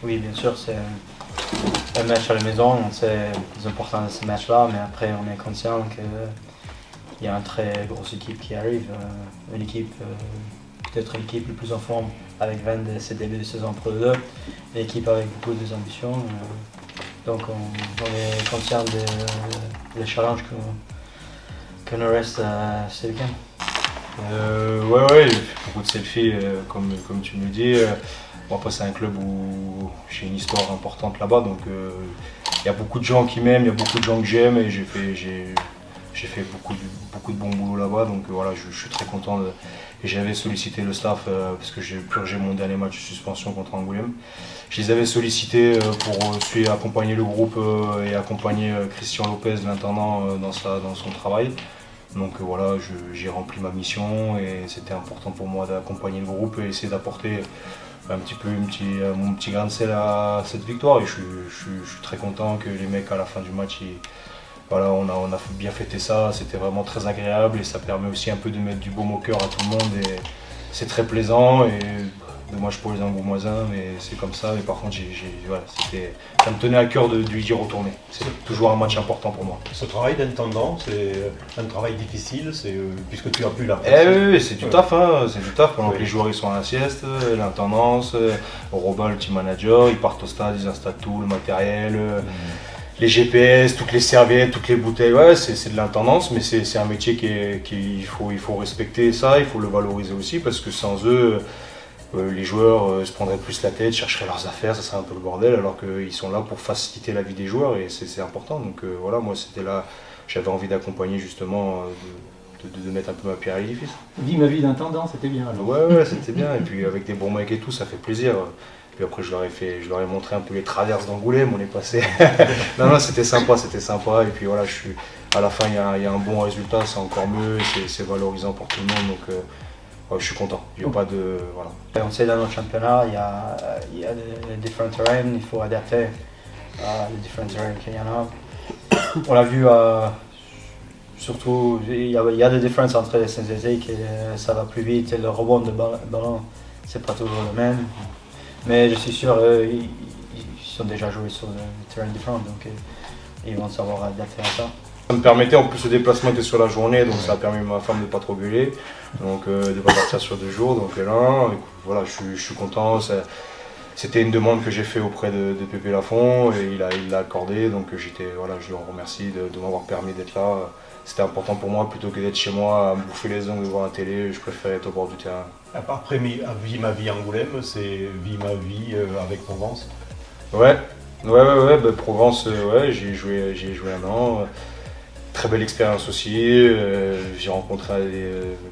Oui, bien sûr, c'est un match à la maison, on sait l'importance de ce match-là, mais après on est conscient qu'il y a une très grosse équipe qui arrive, une équipe, peut-être l'équipe la plus en forme avec 20 de ses débuts de saison Pro 2, une équipe avec beaucoup d'ambition. Donc on est conscient des challenges que nous reste ce week-end. Ouais, il fait beaucoup de selfies, comme tu me dis. Bon, après, c'est un club où j'ai une histoire importante là-bas, donc il y a beaucoup de gens qui m'aiment, il y a beaucoup de gens que j'aime, et j'ai fait beaucoup de bon boulot là-bas, donc voilà, je suis très content. Et j'avais sollicité le staff parce que j'ai purgé mon dernier match de suspension contre Angoulême. Je les avais sollicités pour accompagner le groupe et accompagner Christian Lopez, l'intendant, dans son travail. Donc voilà, j'ai rempli ma mission et c'était important pour moi d'accompagner le groupe et essayer d'apporter un petit peu mon petit grain de sel à cette victoire. Et je suis très content que les mecs à la fin du match, voilà, on a bien fêté ça, c'était vraiment très agréable et ça permet aussi un peu de mettre du baume au cœur à tout le monde et c'est très plaisant. Et dommage pour les Angoumoisins, mais c'est comme ça. Mais par contre, voilà, ça me tenait à cœur de lui y retourner. C'est toujours un match important pour moi. Ce travail d'intendant, c'est un travail difficile, puisque tu as pu la oui, c'est du taf, hein, c'est du taf. Pendant que les joueurs ils sont à la sieste, l'intendance, Robin, le team manager, ils partent au stade, ils installent tout, le matériel. Les GPS, toutes les serviettes, toutes les bouteilles, ouais, c'est de l'intendance, mais c'est un métier qu'il faut respecter ça, il faut le valoriser aussi, parce que sans eux, les joueurs se prendraient plus la tête, chercheraient leurs affaires, ça serait un peu le bordel, alors qu'ils sont là pour faciliter la vie des joueurs et c'est important. Donc voilà, moi c'était là, j'avais envie d'accompagner justement, de mettre un peu ma pierre à l'édifice. Dis ma vie d'intendant, c'était bien alors. Ouais, c'était bien, et puis avec des bons mecs et tout, ça fait plaisir. Puis après je leur ai montré un peu les traverses d'Angoulême, on est passé. non, c'était sympa, et puis voilà, à la fin il y a un bon résultat, c'est encore mieux, c'est valorisant pour tout le monde, donc je suis content, il n'y a pas de... Voilà. On sait dans notre championnat, il y a des différents terrains, il faut adapter les différents terrains qu'il y en a. On l'a vu, surtout, il y a des différences entre les synthétiques et ça va plus vite et le rebond de ballon, c'est pas toujours le même. Mais je suis sûr ils sont déjà joués sur des terrains différents, donc ils vont savoir adapter à ça. Ça me permettait, en plus le déplacement était sur la journée, donc ça a permis à ma femme de ne pas trop gueuler, donc de ne pas partir sur 2 jours, donc là, voilà, je suis content. C'était une demande que j'ai faite auprès de Pépé Lafont et il l'a accordé, donc je le remercie de m'avoir permis d'être là. C'était important pour moi, plutôt que d'être chez moi à me bouffer les ongles devant la télé, je préférais être au bord du terrain. Après Vie ma vie Angoulême, c'est Vie ma vie avec Provence. Ouais, Provence, j'y ai joué un an. Très belle expérience aussi, j'ai rencontré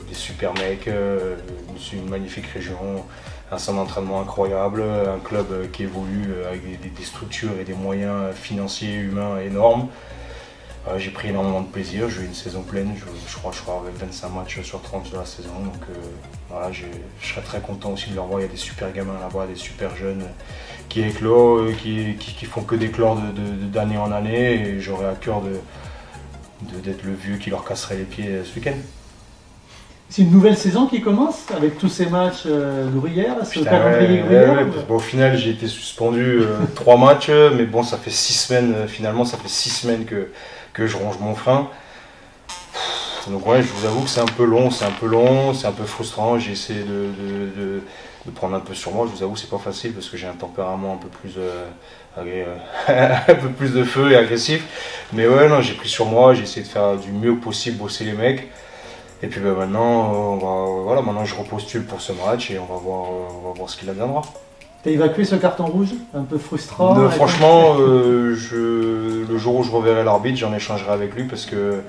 des super mecs, une magnifique région, un centre d'entraînement incroyable, un club qui évolue avec des structures et des moyens financiers et humains énormes. J'ai pris énormément de plaisir, j'ai eu une saison pleine, je crois avec 25 matchs sur 30 sur la saison, donc voilà, je serais très content aussi de leur voir. Il y a des super gamins là-bas, des super jeunes qui éclorent, qui font que d'éclore d'année en année, et j'aurais à cœur d'être le vieux qui leur casserait les pieds ce week-end. C'est une nouvelle saison qui commence avec tous ces matchs gruyère, ce calendrier gruyère. Bon, au final, j'ai été suspendu 3 matchs, mais bon, ça fait 6 semaines, finalement, ça fait 6 semaines que je ronge mon frein. Donc ouais, je vous avoue que c'est un peu long, c'est un peu frustrant. J'ai essayé de prendre un peu sur moi, je vous avoue que c'est pas facile parce que j'ai un tempérament un peu plus un peu plus de feu et agressif. Mais ouais, non, j'ai pris sur moi, j'ai essayé de faire du mieux possible, bosser les mecs. Et puis maintenant, maintenant je repostule pour ce match et on va voir ce qu'il adviendra. T'as évacué ce carton rouge, un peu frustrant? Franchement, le jour où je reverrai l'arbitre, j'en échangerai avec lui parce que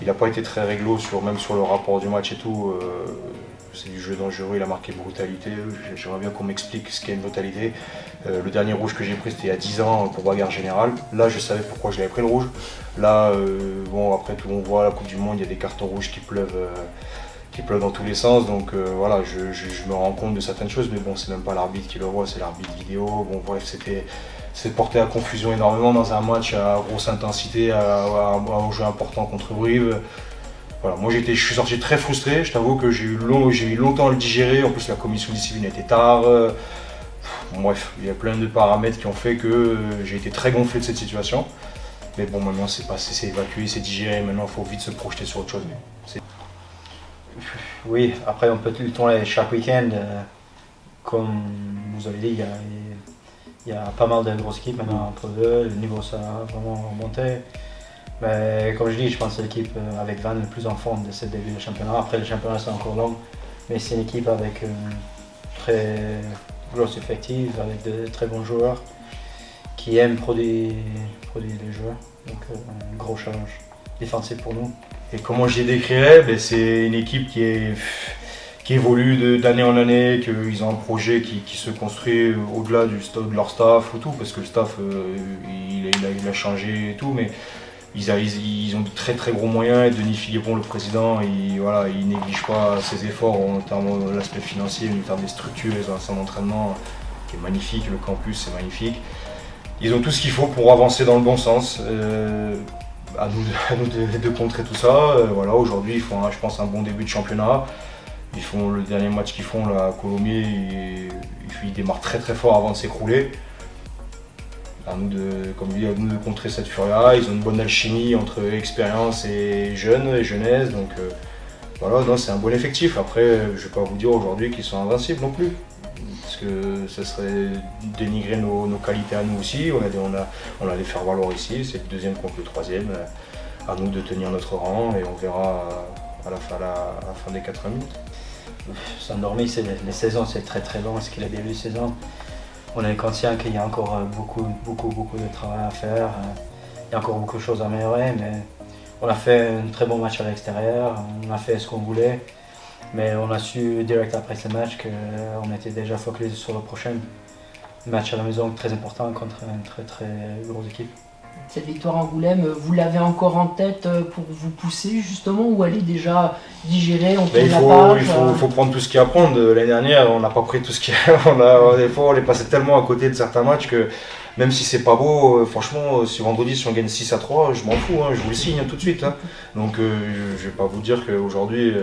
il n'a pas été très réglo même sur le rapport du match et tout. C'est du jeu dangereux, il a marqué brutalité. J'aimerais bien qu'on m'explique ce qu'est une brutalité. Le dernier rouge que j'ai pris, c'était il y a 10 ans pour bagarre générale. Là, je savais pourquoi je l'avais pris le rouge. Là, après tout, on voit à la Coupe du Monde, il y a des cartons rouges qui pleuvent dans tous les sens. Donc voilà, je me rends compte de certaines choses, mais bon, c'est même pas l'arbitre qui le voit, c'est l'arbitre vidéo. Bon, bref, c'est porté à confusion énormément dans un match à grosse intensité, à un jeu important contre Brive. Voilà, moi je suis sorti très frustré, je t'avoue que j'ai eu longtemps à le digérer, en plus la commission de discipline était tard. Bref, il y a plein de paramètres qui ont fait que j'ai été très gonflé de cette situation. Mais bon, maintenant c'est passé, c'est évacué, c'est digéré, maintenant il faut vite se projeter sur autre chose. Oui, après on peut tout le temps aller chaque week-end. Comme vous avez dit, il y a pas mal de grosses équipes maintenant entre deux, le niveau ça a vraiment monté. Mais comme je dis, je pense que c'est l'équipe avec Vannes le plus en forme de ce début de championnat. Après le championnat c'est encore long, mais c'est une équipe avec une très grosse effectif, avec de très bons joueurs qui aiment produire des joueurs. Donc un gros challenge défensif pour nous. Et comment je les décrirais, c'est une équipe qui évolue d'année en année, qu'ils ont un projet qui se construit au-delà de leur staff ou tout, parce que le staff il a changé et tout, mais ils ont de très très gros moyens et Denis Philippon, le président, il néglige pas ses efforts en termes de l'aspect financier, en termes des structures, ils ont un centre d'entraînement qui est magnifique, le campus c'est magnifique. Ils ont tout ce qu'il faut pour avancer dans le bon sens. À nous de contrer tout ça. Voilà, aujourd'hui ils font je pense un bon début de championnat. Ils font le dernier match qu'ils font là, à Colomiers, ils démarrent très très fort avant de s'écrouler. À nous de contrer cette furie-là. Ils ont une bonne alchimie entre expérience et jeunesse. Donc voilà, c'est un bon effectif. Après, je ne vais pas vous dire aujourd'hui qu'ils sont invincibles non plus. Parce que ça serait dénigrer nos qualités à nous aussi. On a les faire valoir ici. C'est le deuxième contre le troisième. À nous de tenir notre rang et on verra à la fin des 80 minutes. Saint-Dormy, les saisons c'est très très long, ce qu'il a début de saison. On est conscient qu'il y a encore beaucoup de travail à faire. Il y a encore beaucoup de choses à améliorer, mais on a fait un très bon match à l'extérieur, on a fait ce qu'on voulait, mais on a su direct après ce match qu'on était déjà focalisé sur le prochain match à la maison très important contre une très très grosse équipe. Cette victoire à Angoulême, vous l'avez encore en tête pour vous pousser justement ou elle est déjà digérée, on tourne la page? Il faut prendre tout ce qu'il y a à prendre. L'année dernière, on n'a pas pris tout ce qu'il y a. Des fois, on est passé tellement à côté de certains matchs que même si c'est pas beau, franchement, si vendredi, si on gagne 6-3, je m'en fous, je vous le signe tout de suite. Donc je ne vais pas vous dire qu'aujourd'hui,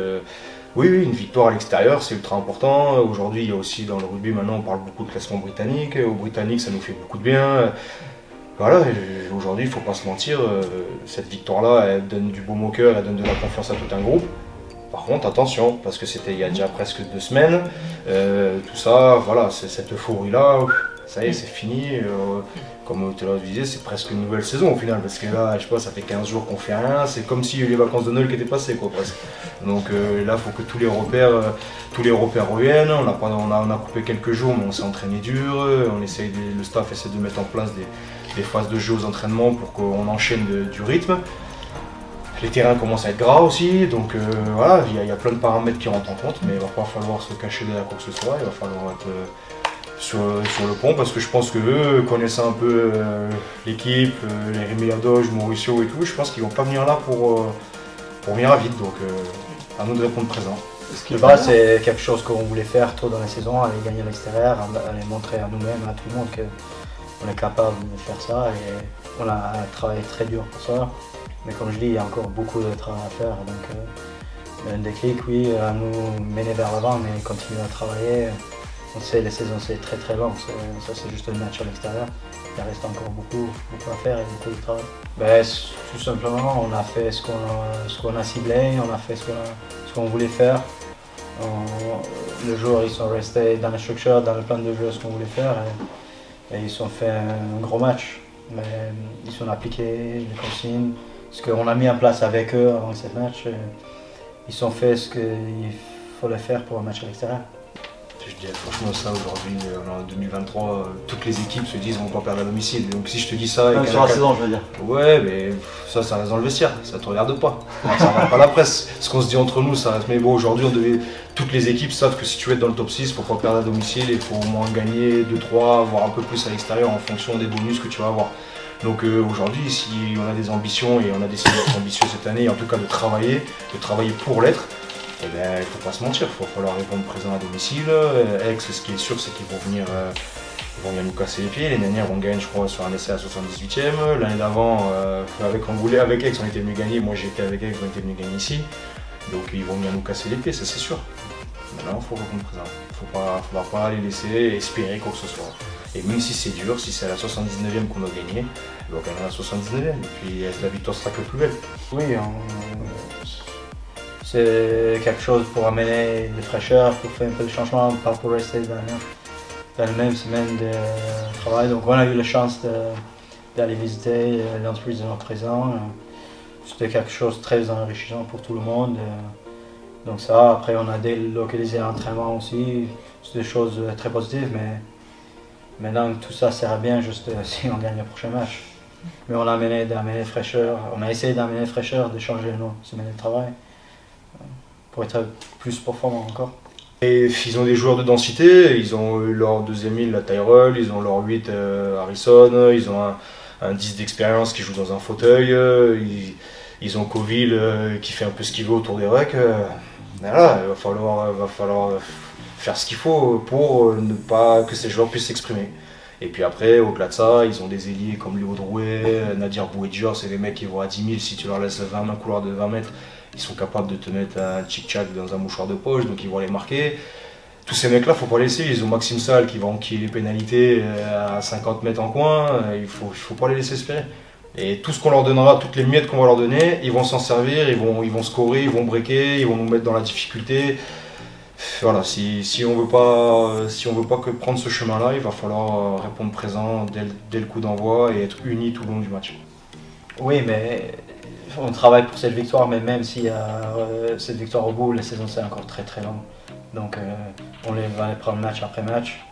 oui, une victoire à l'extérieur, c'est ultra important. Aujourd'hui, il y a aussi dans le rugby, maintenant, on parle beaucoup de classement britannique. Aux Britanniques, ça nous fait beaucoup de bien. Voilà, aujourd'hui, il ne faut pas se mentir, cette victoire-là, elle donne du baume au cœur, elle donne de la confiance à tout un groupe. Par contre, attention, parce que c'était il y a déjà presque 2 semaines, tout ça, voilà, cette euphorie-là, ça y est, c'est fini. Comme tu l'as dit, c'est presque une nouvelle saison au final, parce que là, je sais pas, ça fait 15 jours qu'on fait rien, c'est comme si les vacances de Noël qui étaient passées, quoi, presque. Donc là, il faut que tous les repères reviennent. On a coupé quelques jours, mais on s'est entraîné dur. Le staff essaie de mettre en place des phases de jeu aux entraînements pour qu'on enchaîne du rythme. Les terrains commencent à être gras aussi, donc voilà, il y a plein de paramètres qui rentrent en compte, mais il va pas falloir se cacher derrière quoi que ce soit, il va falloir être sur le pont, parce que je pense qu'eux, connaissant un peu l'équipe, les Rémi Ladoge, Mauricio et tout, je pense qu'ils vont pas venir là pour venir à vite, donc à nous de répondre présent. Le bas, c'est quelque chose qu'on voulait faire tôt dans la saison, aller gagner à l'extérieur, aller montrer à nous-mêmes, à tout le monde qu'on est capable de faire ça, et on a travaillé très dur pour ça. Mais comme je dis, il y a encore beaucoup de travail à faire, donc un déclic, oui, à nous mener vers l'avant, mais continuer à travailler. On sait, les saisons c'est très très long, ça c'est juste un match à l'extérieur. Il reste encore beaucoup à faire et beaucoup de travail. Tout simplement, on a fait ce qu'on a ciblé, on a fait ce qu'on voulait faire. Les joueurs ils sont restés dans la structure, dans le plan de jeu, ce qu'on voulait faire, et ils ont fait un gros match. Mais ils ont appliqué les consignes, ce qu'on a mis en place avec eux avant ce match. Ils ont fait ce qu'il fallait faire pour un match à l'extérieur. Je dis franchement ça aujourd'hui, en 2023, toutes les équipes se disent on va pas perdre à domicile. Donc si je te dis ça... Sur la saison, je veux dire. Ouais, mais ça reste dans le vestiaire, ça te regarde pas. Ça regarde pas la presse. Ce qu'on se dit entre nous, ça reste. Mais bon, aujourd'hui, toutes les équipes savent que si tu veux être dans le top 6, faut pas perdre à domicile, il faut au moins gagner 2-3, voire un peu plus à l'extérieur en fonction des bonus que tu vas avoir. Donc aujourd'hui, si on a des ambitions et on a décidé d'être ambitieux cette année, en tout cas de travailler pour l'être, il ne faut pas se mentir, il va falloir répondre présent à domicile. Aix, ce qui est sûr, c'est qu'ils vont venir nous casser les pieds. L'année dernière, on gagne, je crois, sur un essai à 78e. L'année d'avant, avec Aix, on était venu gagner. Moi, j'étais avec Aix, on était venu gagner ici. Donc, ils vont venir nous casser les pieds, ça c'est sûr. Maintenant, il faut répondre présent. Il ne faut pas les laisser espérer quoi que ce soit. Et même si c'est dur, si c'est à la 79e qu'on a gagné, on va gagner à la 79e. Et puis la victoire sera que plus belle. Oui, c'est quelque chose pour amener de fraîcheur, pour faire un peu de changement, pas pour rester dans la même semaine de travail. Donc on a eu la chance d'aller visiter l'entreprise de notre président. C'était quelque chose de très enrichissant pour tout le monde. Donc ça, après on a délocalisé l'entraînement aussi. C'est des choses très positives, mais maintenant tout ça sert à bien juste si on gagne le prochain match. Mais on a d'amener fraîcheur, on a essayé d'amener fraîcheur, de changer nos semaines de travail pour être plus performant encore. Et ils ont des joueurs de densité, ils ont leur deuxième île, la Tyrell, ils ont leur 8 Harrison, ils ont un 10 d'expérience qui joue dans un fauteuil, ils ont Coville qui fait un peu ce qu'il veut autour des rucks. Voilà, il va falloir faire ce qu'il faut pour ne pas que ces joueurs puissent s'exprimer. Et puis après, au-delà de ça, ils ont des ailiers comme Léo Drouet, Nadir Bouedjor, c'est des mecs qui vont à 10 000, si tu leur laisses un couloir de 20 mètres, ils sont capables de te mettre un tchic-tchac dans un mouchoir de poche, donc ils vont les marquer. Tous ces mecs-là, il ne faut pas les laisser. Ils ont Maxime Salle qui va enquiller les pénalités à 50 mètres en coin, il ne faut pas les laisser espérer. Et tout ce qu'on leur donnera, toutes les miettes qu'on va leur donner, ils vont s'en servir, ils vont scorer, ils vont breaker, ils vont nous mettre dans la difficulté. Voilà, si on veut pas que prendre ce chemin-là, il va falloir répondre présent dès le coup d'envoi et être unis tout le long du match. Oui, mais on travaille pour cette victoire, mais même s'il y a cette victoire au bout, la saison c'est encore très très long. Donc on va les prendre match après match.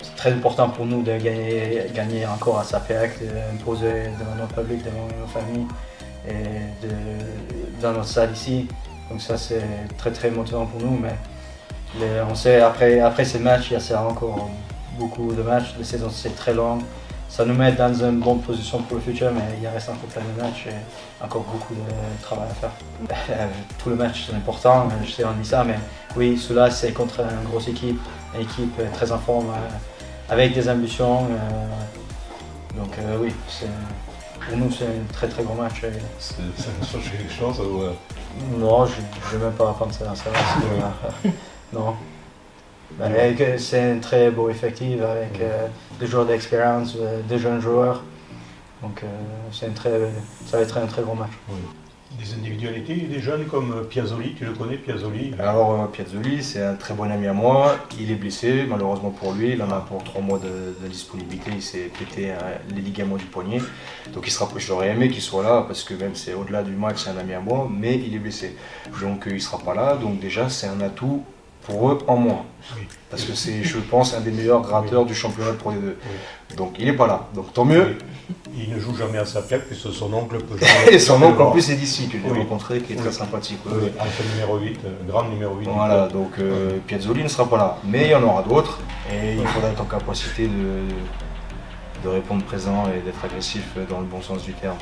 C'est très important pour nous de gagner encore à Sapec, d'imposer devant notre public, devant nos familles et dans notre salle ici. Donc ça c'est très très motivant pour nous. Mais on sait après ces matchs, il y a encore beaucoup de matchs. La saison c'est très long. Ça nous met dans une bonne position pour le futur, mais il reste encore plein de matchs et encore beaucoup de travail à faire. Tout le match c'est important, je sais on dit ça, mais oui, cela c'est contre une grosse équipe, une équipe très en forme, avec des ambitions. Donc oui, pour nous c'est un très très gros match. Ça a changé quelque chose Non, je ne vais même pas penser à ça. Non. C'est un très beau effectif avec des joueurs d'expérience, des jeunes joueurs. Donc ça va être un très gros match. Oui. Des individualités, des jeunes comme Piazzoli, tu le connais Piazzoli? Alors Piazzoli, c'est un très bon ami à moi, il est blessé malheureusement pour lui, il en a pour 3 mois de disponibilité, il s'est pété les ligaments du poignet. Donc j'aurais aimé qu'il soit là parce que même c'est au-delà du match, c'est un ami à moi, mais il est blessé. Donc il ne sera pas là, donc déjà c'est un atout pour eux en moins. Oui. Parce que c'est, je pense, un des meilleurs gratteurs du championnat de Pro D2. Oui. Donc il n'est pas là, donc tant mieux. Il ne joue jamais à sa plaque puisque son oncle peut jouer. Et son oncle en plus est d'ici, que j'ai rencontré, qui est très sympathique. Oui. Enfin, numéro 8, grand numéro 8. Voilà, donc Piazzoli ne sera pas là. Mais il y en aura d'autres et il faudra être en capacité de répondre présent et d'être agressif dans le bon sens du terme.